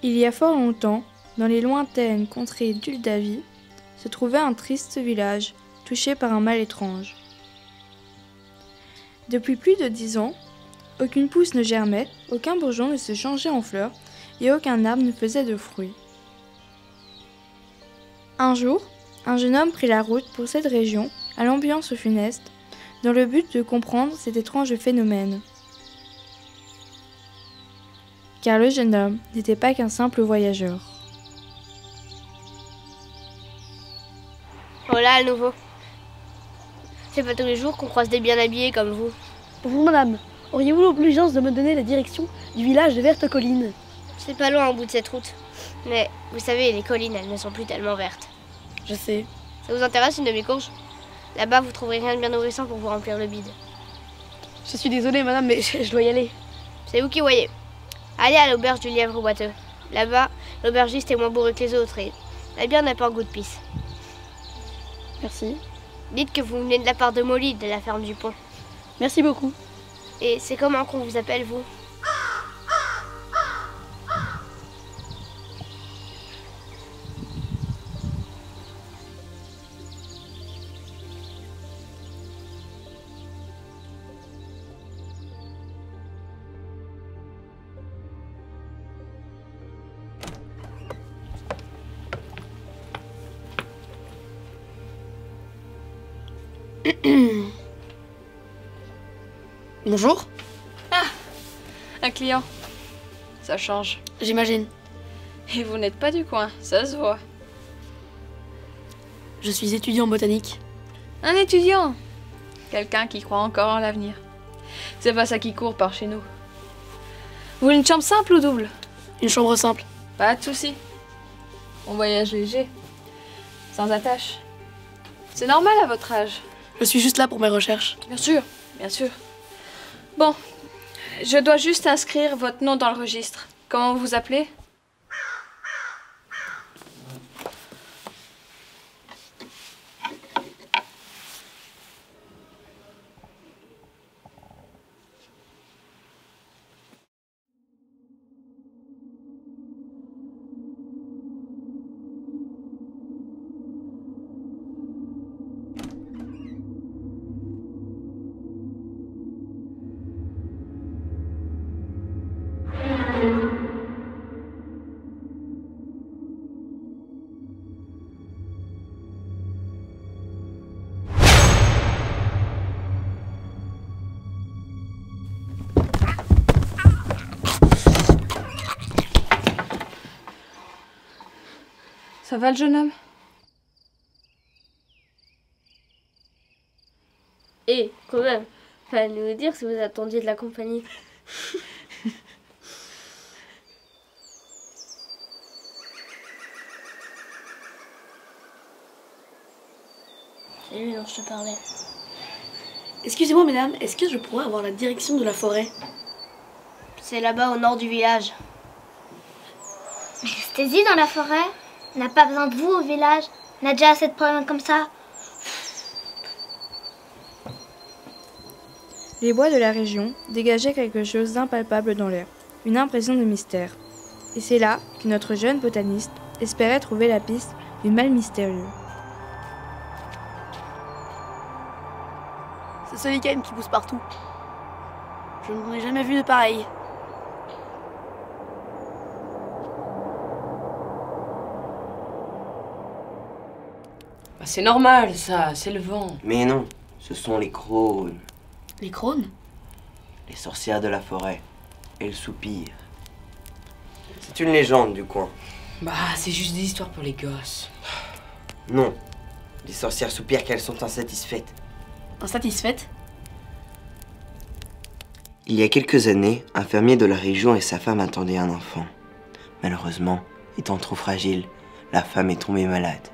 Il y a fort longtemps, dans les lointaines contrées d'Uldavie, se trouvait un triste village, touché par un mal étrange. Depuis plus de 10 ans, aucune pousse ne germait, aucun bourgeon ne se changeait en fleurs, et aucun arbre ne faisait de fruits. Un jour, un jeune homme prit la route pour cette région, à l'ambiance funeste, dans le but de comprendre cet étrange phénomène. Car le jeune homme n'était pas qu'un simple voyageur. Voilà à nouveau. C'est pas tous les jours qu'on croise des bien habillés comme vous. Bonjour madame, auriez-vous l'obligeance de me donner la direction du village de Verte Colline? C'est pas loin au bout de cette route. Mais vous savez, les collines, elles ne sont plus tellement vertes. Je sais. Ça vous intéresse une demi-courge? Là-bas, vous trouverez rien de bien nourrissant pour vous remplir le bide. Je suis désolée madame, mais je dois y aller. C'est vous qui voyez. Allez à l'auberge du Lièvre Boiteux. Là-bas, l'aubergiste est moins bourré que les autres et la bière n'a pas un goût de pisse. Merci. Dites que vous venez de la part de Molly, de la ferme du Pont. Merci beaucoup. Et c'est comment qu'on vous appelle, vous? Bonjour. Un client. Ça change. J'imagine. Et vous n'êtes pas du coin, ça se voit. Je suis étudiant en botanique. Un étudiant. Quelqu'un qui croit encore en l'avenir. C'est pas ça qui court par chez nous. Vous voulez une chambre simple ou double? Une chambre simple. Pas de souci. On voyage léger. Sans attache. C'est normal à votre âge. Je suis juste là pour mes recherches. Bien sûr, bien sûr. Bon, je dois juste inscrire votre nom dans le registre. Comment vous vous appelez? Ça va le jeune homme? Et quand même, fallait nous dire si vous attendiez de la compagnie. C'est lui dont je te parlais. Excusez-moi mesdames, est-ce que je pourrais avoir la direction de la forêt? C'est là-bas au nord du village. Mais restez-y dans la forêt. On n'a pas besoin de vous au village. On a déjà assez de problèmes comme ça. Les bois de la région dégageaient quelque chose d'impalpable dans l'air, une impression de mystère. Et c'est là que notre jeune botaniste espérait trouver la piste du mal mystérieux. C'est ce lichen qui pousse partout. Je n'en ai jamais vu de pareil. C'est normal, ça, c'est le vent. Mais non, ce sont les crônes, Les crônes? les sorcières de la forêt. Elles soupirent. C'est une légende du coin. Bah, c'est juste des histoires pour les gosses. Non, les sorcières soupirent qu'elles sont insatisfaites. Insatisfaite? Il y a quelques années, un fermier de la région et sa femme attendaient un enfant. Malheureusement, étant trop fragile, la femme est tombée malade.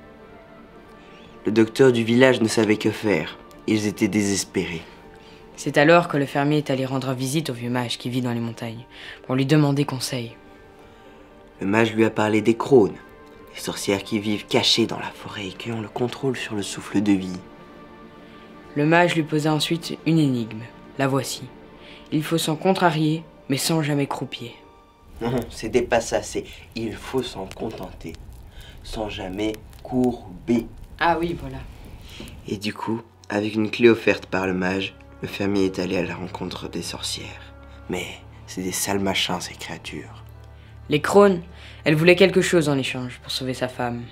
Le docteur du village ne savait que faire. Ils étaient désespérés. C'est alors que le fermier est allé rendre visite au vieux mage qui vit dans les montagnes, pour lui demander conseil. Le mage lui a parlé des crônes, les sorcières qui vivent cachées dans la forêt et qui ont le contrôle sur le souffle de vie. Le mage lui posa ensuite une énigme. La voici. Il faut s'en contrarier, mais sans jamais croupir. Non, c'était pas ça, c'est il faut s'en contenter, sans jamais courber. Ah oui, voilà. Et du coup, avec une clé offerte par le mage, le fermier est allé à la rencontre des sorcières. Mais c'est des sales machins, ces créatures. Les crônes, elles voulaient quelque chose en échange pour sauver sa femme.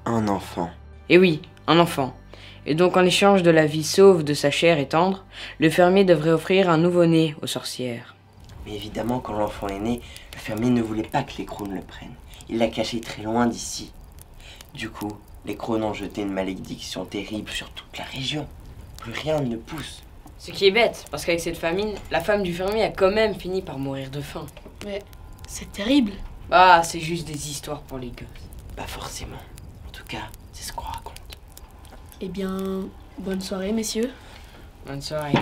Un enfant. Et oui, un enfant. Et donc en échange de la vie sauve de sa chair et tendre, le fermier devrait offrir un nouveau-né aux sorcières. Mais évidemment, quand l'enfant est né, le fermier ne voulait pas que les crônes le prennent. Il l'a caché très loin d'ici. Du coup, les crônes ont jeté une malédiction terrible sur toute la région. Plus rien ne pousse. Ce qui est bête, parce qu'avec cette famine, la femme du fermier a quand même fini par mourir de faim. Mais c'est terrible. Bah, c'est juste des histoires pour les gosses. Pas forcément. En tout cas, c'est ce qu'on raconte. Eh bien, bonne soirée, messieurs. Bonne soirée.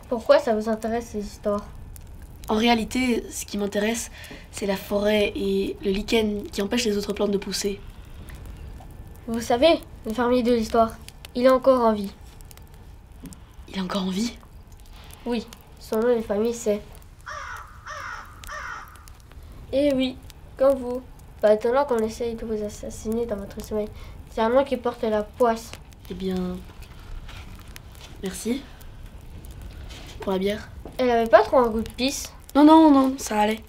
Pourquoi ça vous intéresse ces histoires? En réalité, ce qui m'intéresse, c'est la forêt et le lichen qui empêche les autres plantes de pousser. Vous savez, le fermier de l'histoire, il est encore en vie. Il est encore en vie? Oui, son nom de famille c'est... Eh oui, comme vous. Pas étonnant qu'on essaye de vous assassiner dans votre sommeil. C'est un nom qui porte la poisse. Eh bien, merci pour la bière. Elle avait pas trop un goût de pisse. Non, non, non, ça allait.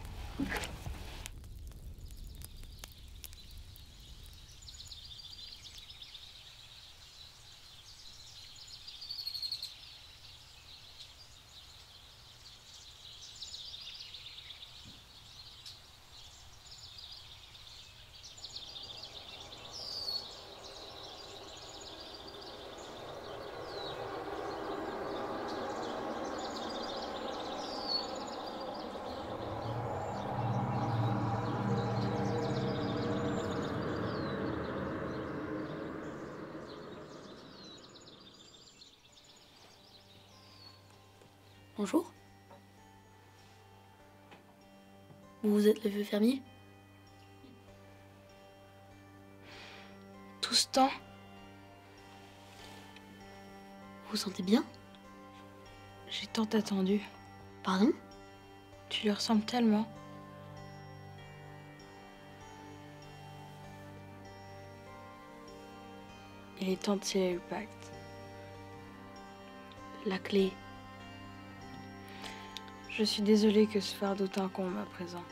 Bonjour. Vous êtes le vieux fermier? Tout ce temps? Vous vous sentez bien? J'ai tant attendu. Pardon? Tu lui ressembles tellement. Il est temps de sceller le pacte. La clé. Je suis désolée que ce fardeau t'incombe à présent.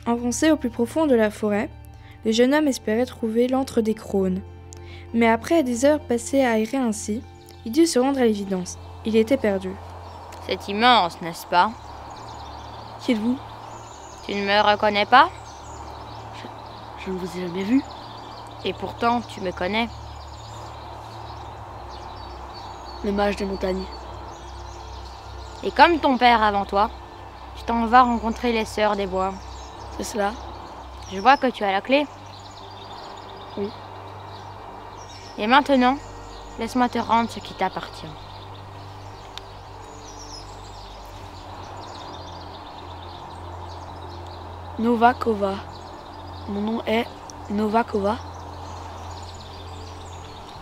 Enfoncé au plus profond de la forêt, le jeune homme espérait trouver l'antre des crônes. Mais après des heures passées à errer ainsi, il dut se rendre à l'évidence. Il était perdu. C'est immense, n'est-ce pas? Qui êtes-vous? Tu ne me reconnais pas? Je ne vous ai jamais vu. Et pourtant, tu me connais. Le mage des montagnes. Et comme ton père avant toi, tu t'en vas rencontrer les sœurs des bois. C'est cela? Je vois que tu as la clé. Oui. Et maintenant, laisse-moi te rendre ce qui t'appartient. Novakova. Mon nom est Novakova.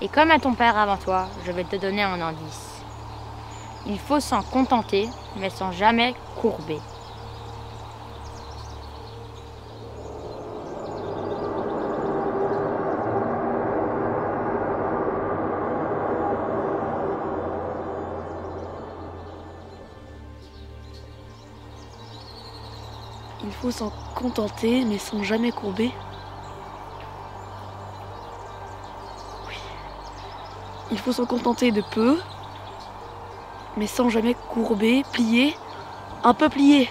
Et comme à ton père avant toi, je vais te donner un indice. Il faut s'en contenter, mais sans jamais courber. Il faut s'en contenter, mais sans jamais courber. Oui. Il faut s'en contenter de peu, mais sans jamais courber, plier, un peu plier.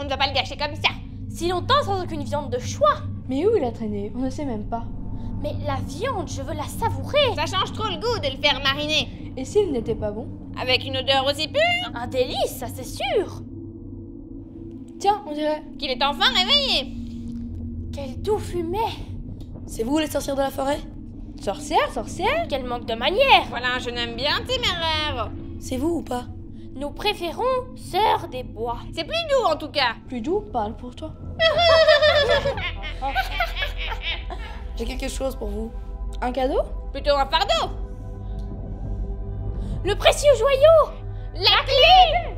ne va pas le gâcher comme ça. Si longtemps sans aucune viande de choix. Mais où il a traîné? On ne sait même pas. Mais la viande, je veux la savourer. Ça change trop le goût de le faire mariner. Et s'il n'était pas bon? Avec une odeur aussi pure Un délice, ça c'est sûr. Tiens, on dirait... qu'il est enfin réveillé. Quel doux fumet. C'est vous les sorcières de la forêt? Sorcière, sorcière? Quel manque de manière. Voilà un jeune homme bien téméraire. C'est vous ou pas? Nous préférons Sœur des Bois. C'est plus doux en tout cas. Plus doux, parle pour toi. J'ai quelque chose pour vous. Un cadeau? Plutôt un fardeau. Le précieux joyau. La clé.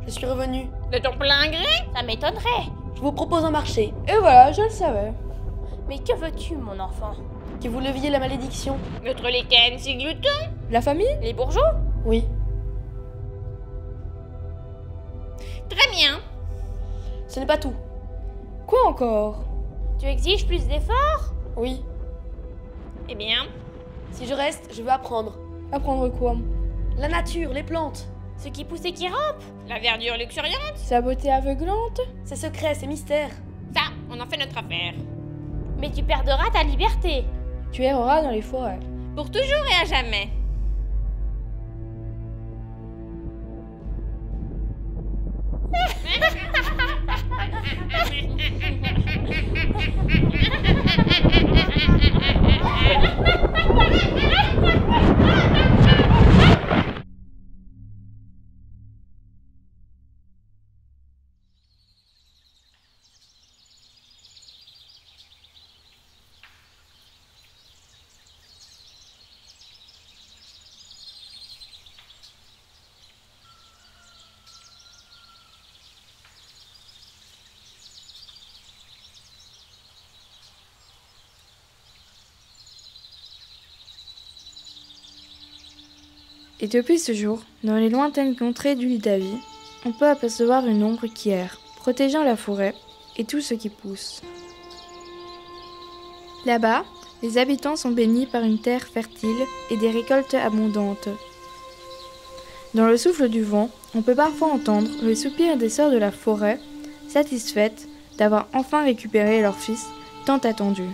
Je suis revenu. De ton plein gré. Ça m'étonnerait. Je vous propose un marché. Et voilà, je le savais. Mais que veux-tu, mon enfant? Que vous leviez la malédiction. Notre lichen si glouton. La famille? Les bourgeois? Oui. Très bien. Ce n'est pas tout. Quoi encore? Tu exiges plus d'efforts? Oui. Eh bien, Si je reste, je veux apprendre. Apprendre quoi? La nature, les plantes. Ce qui pousse et qui rampe? la verdure luxuriante. Sa beauté aveuglante? C'est secret, c'est mystère. Ça, on en fait notre affaire. Mais tu perdras ta liberté. Tu erreras dans les forêts. Pour toujours et à jamais. Et depuis ce jour, dans les lointaines contrées du Lidavie, on peut apercevoir une ombre qui erre, protégeant la forêt et tout ce qui pousse. Là-bas, les habitants sont bénis par une terre fertile et des récoltes abondantes. Dans le souffle du vent, on peut parfois entendre le soupir des sœurs de la forêt, satisfaites d'avoir enfin récupéré leur fils tant attendu.